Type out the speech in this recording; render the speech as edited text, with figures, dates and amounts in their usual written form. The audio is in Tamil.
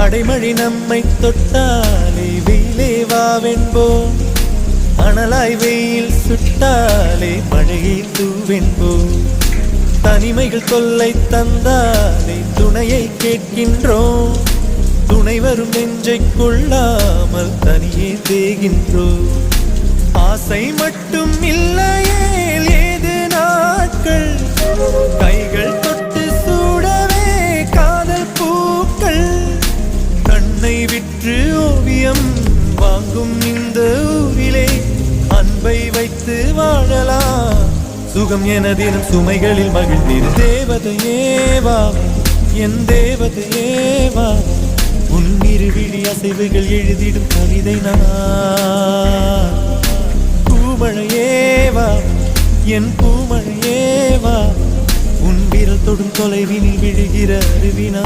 அடைமழை நம்மை தொட்டாலே வெயிலே வாவென்போம், அனலாய் வெயில் சுட்டாலே மழையை தூவென்போம். தனிமைகள் தொல்லை தந்தாலே துணையை கேட்கின்றோம், துணை வரும் நெஞ்சை கொள்ளாமல் தனியே தேகின்றோம். ஆசை மட்டும் இல்லையே ஏது நாட்கள், கைகள் தொட்டு சூடவே காதல் பூக்கள். கண்ணை விற்று ஓவியம் வாங்கும் இந்த ஊரிலே அன்பை வைத்து வாழலாம், சுகம் என தினம் சுமைகளில் மகிழ்ந்திரு. தேவதையேவா என் தேவதையேவா, உன் இருவிழி அசைவுகள் எழுதிடும் கவிதை நான். பூமழையேவா என் பூமழையேவா, உன் விரல் தொடும் தொலைவினில் விழுகிற அருவினா.